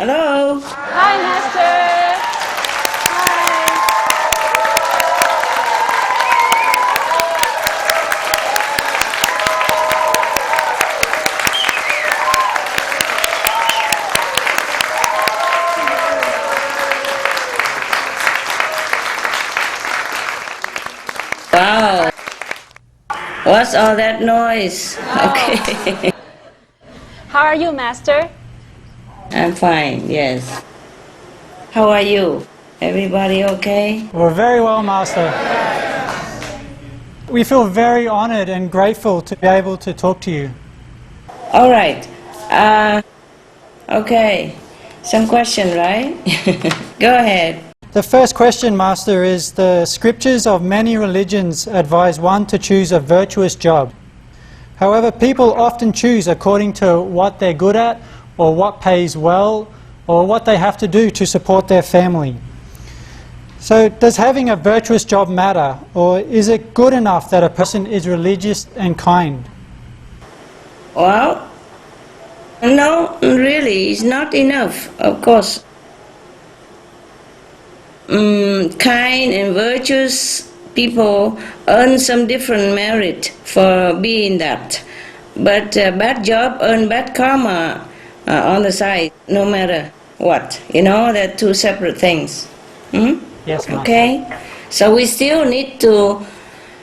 Hello. Hi, Master. Wow. What's all that noise? Okay. How are you, Master? I'm fine, yes. How are you? Everybody okay? We're very well, Master. We feel very honored and grateful to be able to talk to you. All right. Okay. Some question, right? Go ahead. The first question, Master, is the scriptures of many religions advise one to choose a virtuous job. However, people often choose according to what they're good at, or what pays well, or what they have to do to support their family. So, does having a virtuous job matter, or is it good enough that a person is religious and kind? Well, no, really, it's not enough, of course. Kind and virtuous people earn some different merit for being that. But bad job earn bad karma on the side, no matter what. You know, they're two separate things. Yes, Master. Okay? So we still need to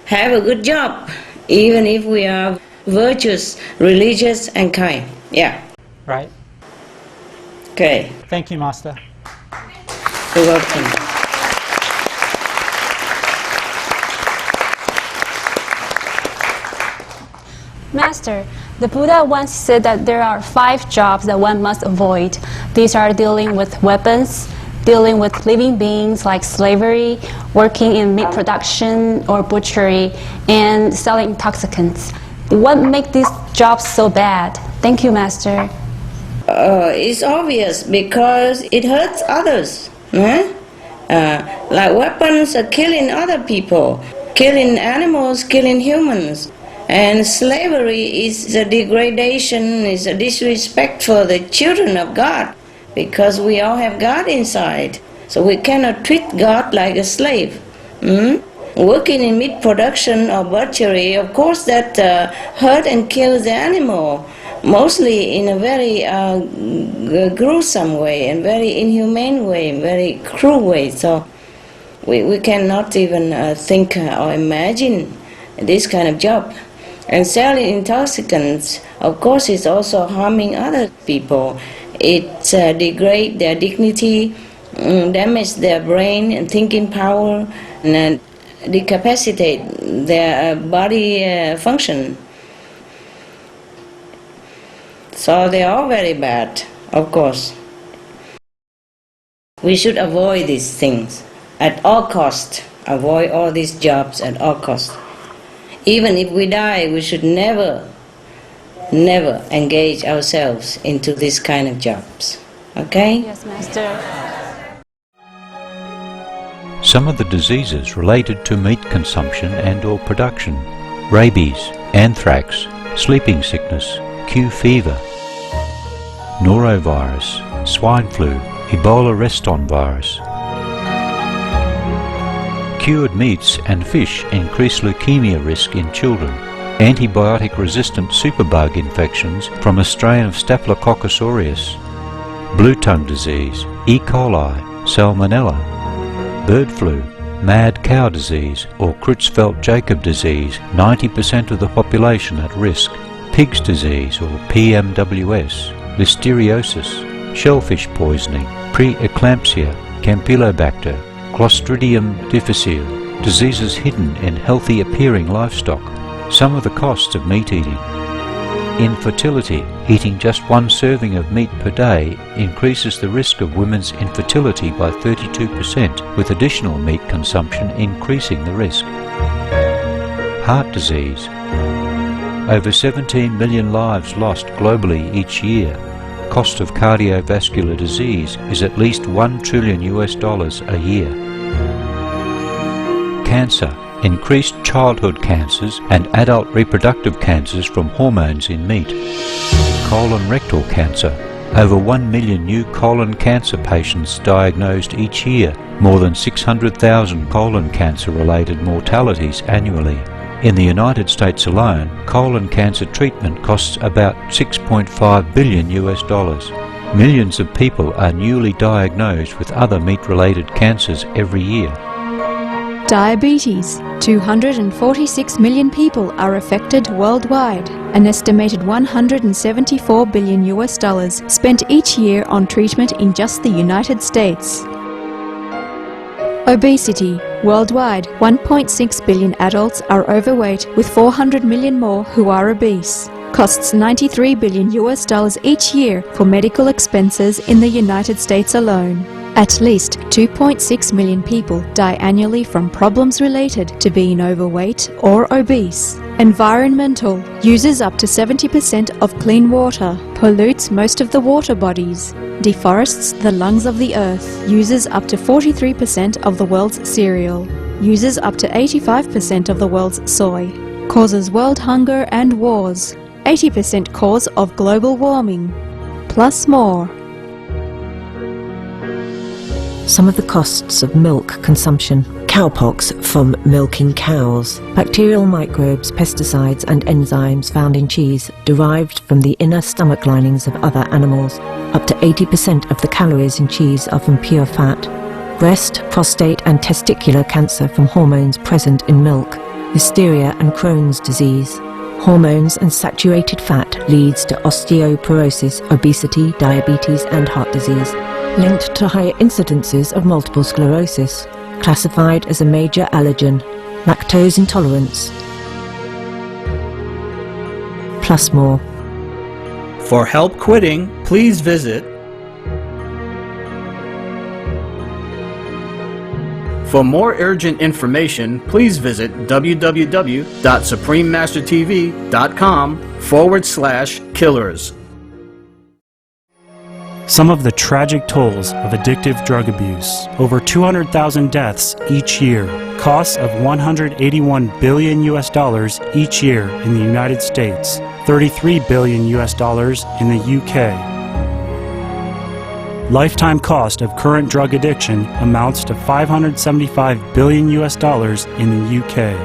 have a good job, even if we are virtuous, religious, and kind. Yeah. Right. Okay. Thank you, Master. You're welcome. Master, the Buddha once said that there are 5 jobs that one must avoid. These are dealing with weapons, dealing with living beings like slavery, working in meat production or butchery, and selling intoxicants. What makes these jobs so bad? Thank you, Master. It's obvious because it hurts others. Like weapons are killing other people, killing animals, killing humans. And slavery is a degradation, is a disrespect for the children of God, because we all have God inside. So we cannot treat God like a slave. Working in meat production or butchery, of course that hurt and kills the animal, mostly in a very gruesome way and very inhumane way, very cruel way. So we cannot even think or imagine this kind of job. And selling intoxicants, of course, is also harming other people. It degrades their dignity, damages their brain and thinking power, and decapacitate their body function. So they are very bad, of course. We should avoid these things at all cost. Avoid all these jobs at all cost. Even if we die, we should never engage ourselves into this kind of jobs. Okay? Yes, Master. Some of the diseases related to meat consumption and or production: rabies, anthrax, sleeping sickness, Q fever, norovirus, swine flu, Ebola reston virus. Cured meats and fish increase leukemia risk in children. Antibiotic-resistant superbug infections from a strain of Staphylococcus aureus. Blue tongue disease, E. coli, salmonella. Bird flu, mad cow disease or Creutzfeldt-Jakob disease, 90% of the population at risk. Pig's disease or PMWS. Listeriosis, shellfish poisoning, preeclampsia, Campylobacter, Clostridium difficile, diseases hidden in healthy appearing livestock. Some of the costs of meat eating. Infertility, eating just 1 serving of meat per day increases the risk of women's infertility by 32%, with additional meat consumption increasing the risk. Heart disease, over 17 million lives lost globally each year. Cost of cardiovascular disease is at least $1 trillion a year. Cancer, increased childhood cancers and adult reproductive cancers from hormones in meat. Colon rectal cancer, Over 1 million new colon cancer patients diagnosed each year, more than 600,000 colon cancer-related mortalities annually. In the United States alone, colon cancer treatment costs about $6.5 billion. Millions of people are newly diagnosed with other meat-related cancers every year. Diabetes. 246 million people are affected worldwide. An estimated $174 billion spent each year on treatment in just the United States. Obesity. Worldwide, 1.6 billion adults are overweight, with 400 million more who are obese. Costs $93 billion each year for medical expenses in the United States alone. At least 2.6 million people die annually from problems related to being overweight or obese. Environmental. Uses up to 70% of clean water. Pollutes most of the water bodies. Deforests the lungs of the earth. Uses up to 43% of the world's cereal. Uses up to 85% of the world's soy. Causes world hunger and wars. 80% cause of global warming. Plus more. Some of the costs of milk consumption. Cowpox from milking cows. Bacterial microbes, pesticides and enzymes found in cheese derived from the inner stomach linings of other animals. Up to 80% of the calories in cheese are from pure fat. Breast, prostate and testicular cancer from hormones present in milk. Hysteria and Crohn's disease. Hormones and saturated fat leads to osteoporosis, obesity, diabetes and heart disease. Linked to higher incidences of multiple sclerosis. Classified as a major allergen. Lactose intolerance. Plus more. For help quitting, please visit. For more urgent information, please visit www.suprememastertv.com/killers. Some of the tragic tolls of addictive drug abuse. Over 200,000 deaths each year. Costs of $181 billion each year in the United States. $33 billion in the UK. Lifetime cost of current drug addiction amounts to $575 billion in the UK.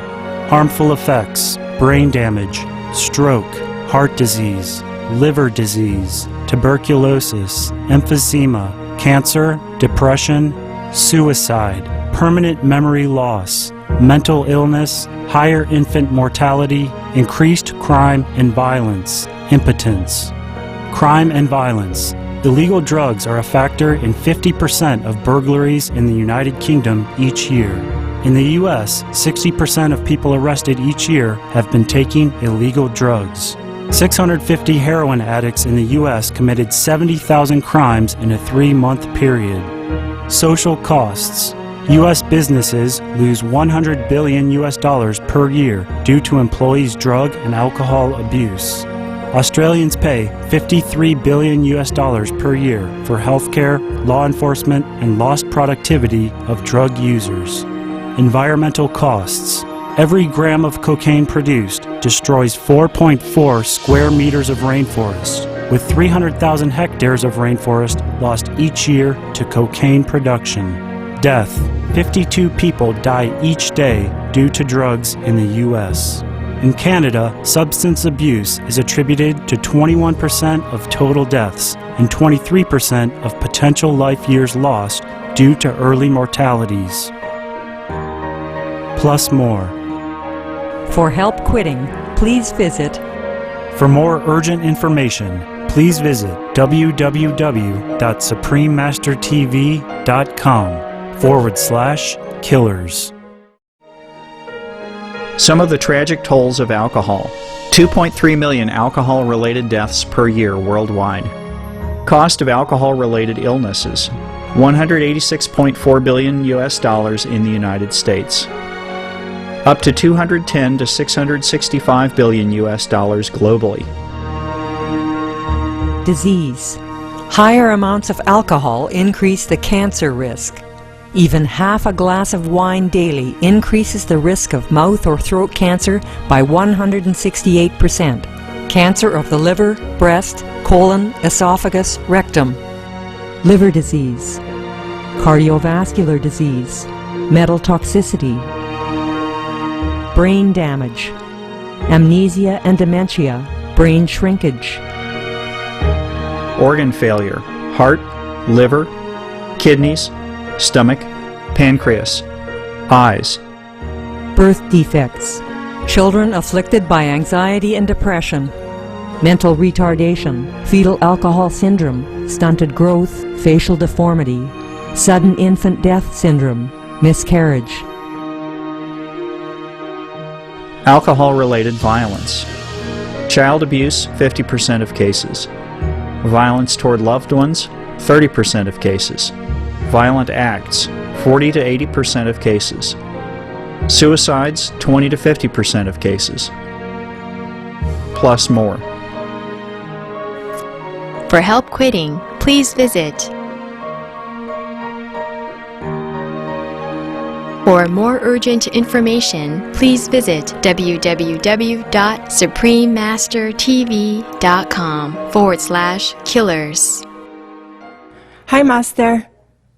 Harmful effects: brain damage, stroke, heart disease, liver disease, tuberculosis, emphysema, cancer, depression, suicide, permanent memory loss, mental illness, higher infant mortality, increased crime and violence, impotence. Crime and violence. Illegal drugs are a factor in 50% of burglaries in the United Kingdom each year. In the US, 60% of people arrested each year have been taking illegal drugs. 650 heroin addicts in the U.S. committed 70,000 crimes in a 3-month period. Social costs. U.S. businesses lose $100 billion per year due to employees' drug and alcohol abuse. Australians pay $53 billion per year for healthcare, law enforcement, and lost productivity of drug users. Environmental costs. Every gram of cocaine produced destroys 4.4 square meters of rainforest, with 300,000 hectares of rainforest lost each year to cocaine production. Death. 52 people die each day due to drugs in the U.S. In Canada, substance abuse is attributed to 21% of total deaths and 23% of potential life years lost due to early mortalities. Plus more. For help quitting, please visit. For more urgent information, please visit www.suprememastertv.com/killers. Some of the tragic tolls of alcohol. 2.3 million alcohol-related deaths per year worldwide. Cost of alcohol-related illnesses. $186.4 billion in the United States. Up to $210 to $665 billion globally. Disease. Higher amounts of alcohol increase the cancer risk. Even half a glass of wine daily increases the risk of mouth or throat cancer by 168%. cancer of the liver, breast, colon, esophagus, rectum, liver disease, cardiovascular disease, metal toxicity, brain damage, amnesia and dementia, brain shrinkage, organ failure, heart, liver, kidneys, stomach, pancreas, eyes, birth defects, children afflicted by anxiety and depression, mental retardation, fetal alcohol syndrome, stunted growth, facial deformity, sudden infant death syndrome, miscarriage, alcohol-related violence, child abuse, 50% of cases, violence toward loved ones, 30% of cases, violent acts, 40 to 80% of cases, suicides, 20 to 50% of cases, plus more. For help quitting, please visit. For more urgent information, please visit www.suprememastertv.com/killers. Hi, Master.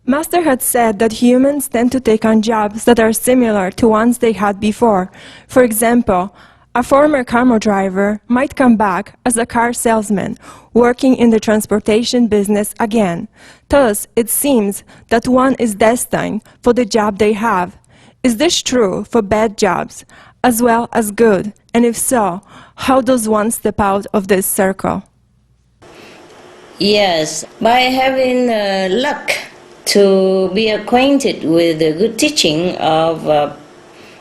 Master had said that humans tend to take on jobs that are similar to ones they had before. For example, a former camo driver might come back as a car salesman, working in the transportation business again. Thus, it seems that one is destined for the job they have. Is this true for bad jobs as well as good? And if so, how does one step out of this circle? Yes, by having luck to be acquainted with the good teaching of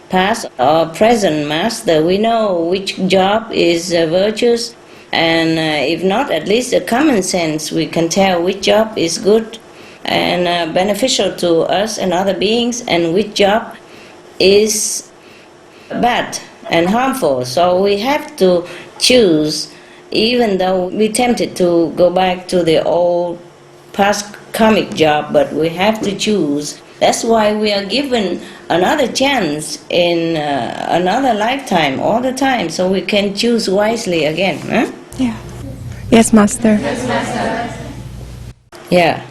past or present master, we know which job is virtuous, and if not, at least a common sense, we can tell which job is good and beneficial to us and other beings, and which job is bad and harmful. So we have to choose, even though we're tempted to go back to the old past karmic job, but we have to choose. That's why we are given another chance in another lifetime all the time, so we can choose wisely again. Huh? Yeah. Yes, Master. Yeah.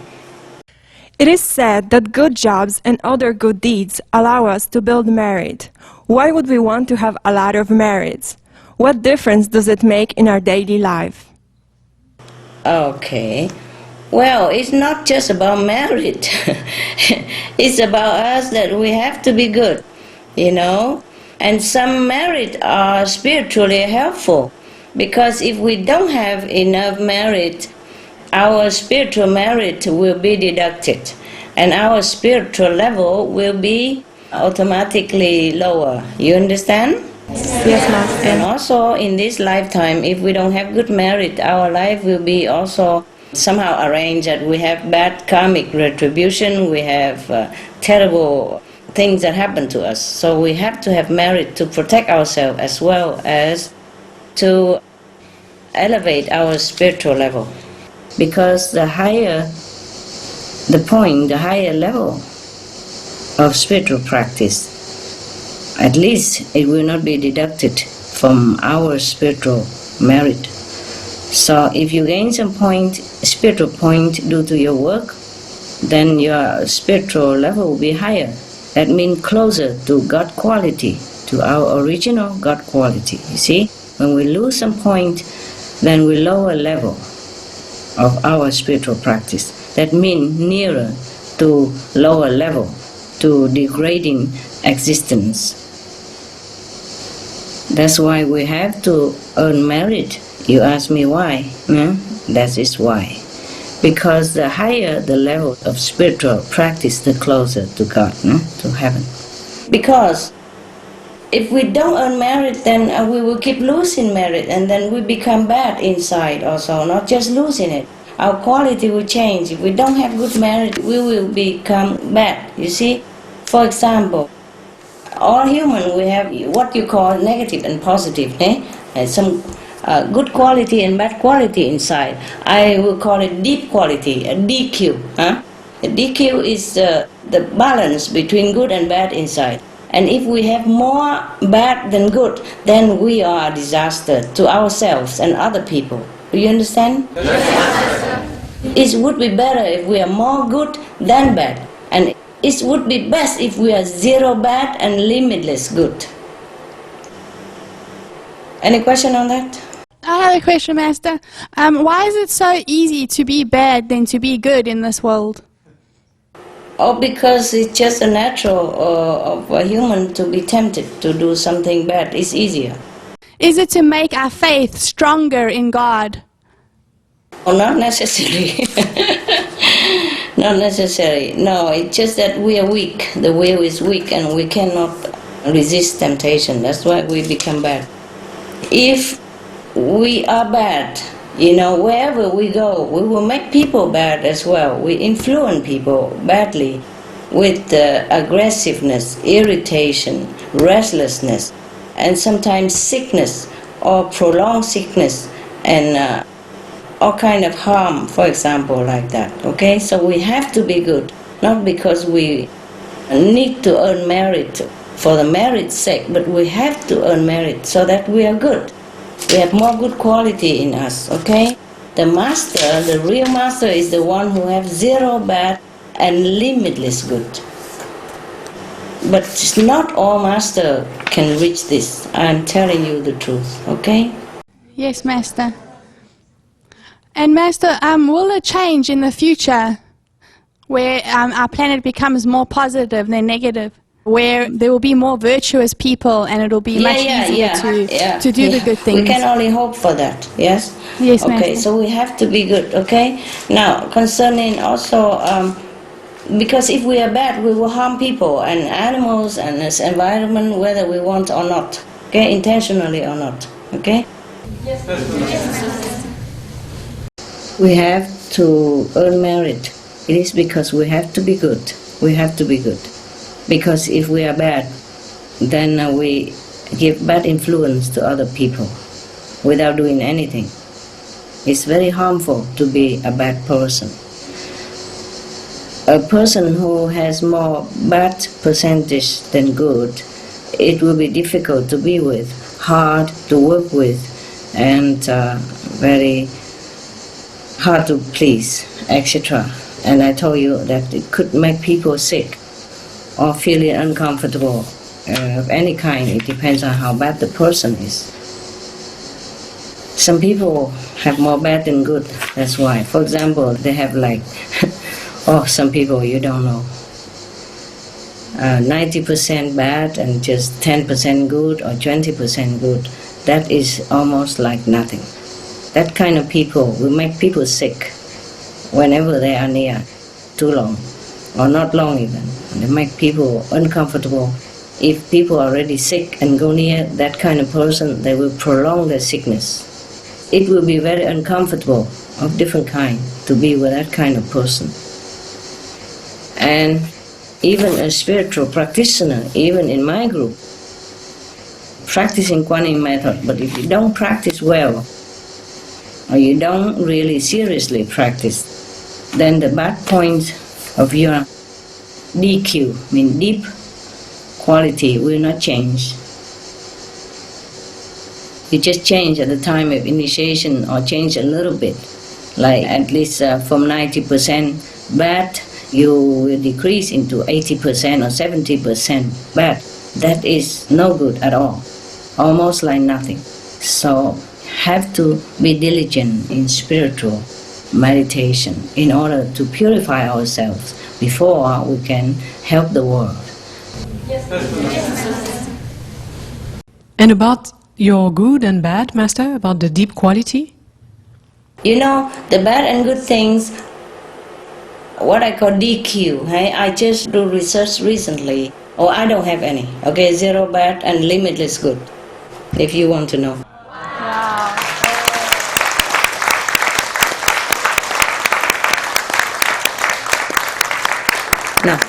It is said that good jobs and other good deeds allow us to build merit. Why would we want to have a lot of merits? What difference does it make in our daily life? Okay. Well, it's not just about merit. It's about us that we have to be good, you know. And some merit are spiritually helpful, because if we don't have enough merit, our spiritual merit will be deducted, and our spiritual level will be automatically lower. You understand? Yes, Master. And also in this lifetime, if we don't have good merit, our life will be also somehow arranged that we have bad karmic retribution, we have terrible things that happen to us. So we have to have merit to protect ourselves as well as to elevate our spiritual level. Because the higher the point, the higher level of spiritual practice, at least it will not be deducted from our spiritual merit. So if you gain some point, spiritual point due to your work, then your spiritual level will be higher. That means closer to God quality, to our original God quality. You see, when we lose some point, then we lower level of our spiritual practice. That means nearer to lower level, to degrading existence. That's why we have to earn merit. You ask me why? That is why. Because the higher the level of spiritual practice, the closer to God, to heaven. Because if we don't earn merit, then we will keep losing merit, and then we become bad inside also, not just losing it. Our quality will change. If we don't have good merit, we will become bad, you see. For example, all human, we have what you call negative and positive, and some good quality and bad quality inside. I will call it deep quality, a DQ. A DQ is the balance between good and bad inside. And if we have more bad than good, then we are a disaster to ourselves and other people. Do you understand? It would be better if we are more good than bad. And it would be best if we are zero bad and limitless good. Any question on that? I have a question, Master. Why is it so easy to be bad than to be good in this world? Oh, because it's just a natural of a human to be tempted to do something bad. It's easier. Is it to make our faith stronger in God? Oh, not necessarily. Not necessarily. No, it's just that we are weak. The will is weak and we cannot resist temptation. That's why we become bad. If we are bad, wherever we go, we will make people bad as well. We influence people badly with aggressiveness, irritation, restlessness, and sometimes sickness or prolonged sickness and all kind of harm, for example, like that. Okay, so we have to be good, not because we need to earn merit for the merit's sake, but we have to earn merit so that we are good. We have more good quality in us, okay? The master, the real master, is the one who has zero bad and limitless good. But not all master can reach this. I'm telling you the truth, okay? Yes, Master. And Master, will it change in the future where our planet becomes more positive than negative? Where there will be more virtuous people and it will be much easier to do the good things. We can only hope for that, yes? Yes, okay, Master. so we have to be good, okay? Now, concerning also, because if we are bad, we will harm people and animals and this environment, whether we want or not, okay? Intentionally or not, okay? Yes. We have to earn merit. It is because we have to be good. We have to be good. Because if we are bad, then we give bad influence to other people without doing anything. It's very harmful to be a bad person. A person who has more bad percentage than good, it will be difficult to be with, hard to work with, and very hard to please, etc. And I told you that it could make people sick or feeling uncomfortable of any kind. It depends on how bad the person is. Some people have more bad than good, that's why. For example, they have some people you don't know. 90% bad and just 10% good or 20% good. That is almost like nothing. That kind of people will make people sick whenever they are near too long, or not long even. They make people uncomfortable. If people are already sick and go near that kind of person, they will prolong their sickness. It will be very uncomfortable of different kind to be with that kind of person. And even a spiritual practitioner, even in my group, practicing Kuan Yin method, but if you don't practice well, or you don't really seriously practice, then the bad point of your DQ, deep quality, will not change. You just change at the time of initiation or change a little bit, like at least from 90% bad, you will decrease into 80% or 70% bad. That is no good at all, almost like nothing. So have to be diligent in spiritual meditation in order to purify ourselves before we can help the world. And about your good and bad, Master, about the deep quality? You know, the bad and good things, what I call DQ, I just do research recently. Oh, I don't have any. Okay, zero bad and limitless good, if you want to know. Now,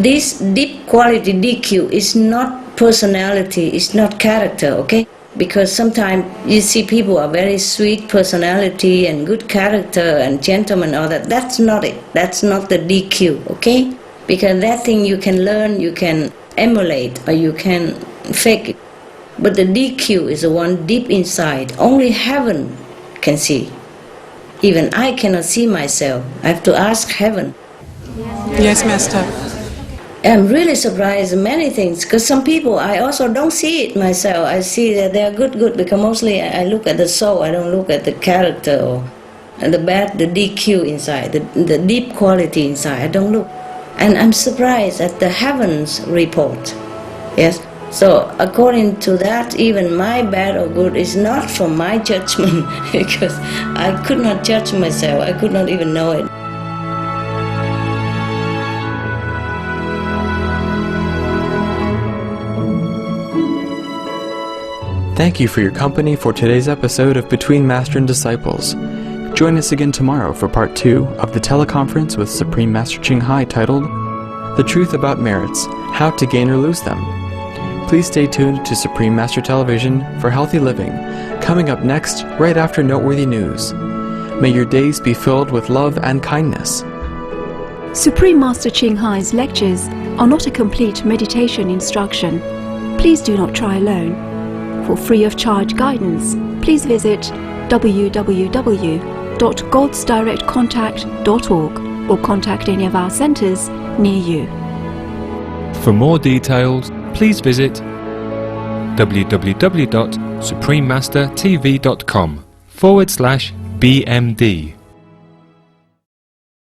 this deep quality DQ is not personality, it's not character, okay? Because sometimes you see people are very sweet personality and good character and gentlemen, all that. That's not it. That's not the DQ, okay? Because that thing you can learn, you can emulate or you can fake it. But the DQ is the one deep inside. Only heaven can see. Even I cannot see myself. I have to ask heaven. Yes, Master. I'm really surprised in many things, because some people, I also don't see it myself. I see that they are good, because mostly I look at the soul, I don't look at the character or the bad, the DQ inside, the deep quality inside, I don't look. And I'm surprised at the heavens report. Yes. So according to that, even my bad or good is not from my judgment, because I could not judge myself, I could not even know it. Thank you for your company for today's episode of Between Master and Disciples. Join us again tomorrow for part 2 of the teleconference with Supreme Master Ching Hai titled The Truth About Merits, How to Gain or Lose Them. Please stay tuned to Supreme Master Television for healthy living, coming up next right after noteworthy news. May your days be filled with love and kindness. Supreme Master Ching Hai's lectures are not a complete meditation instruction. Please do not try alone. For free of charge guidance, please visit www.godsdirectcontact.org or contact any of our centers near you. For more details, please visit www.suprememastertv.com/BMD.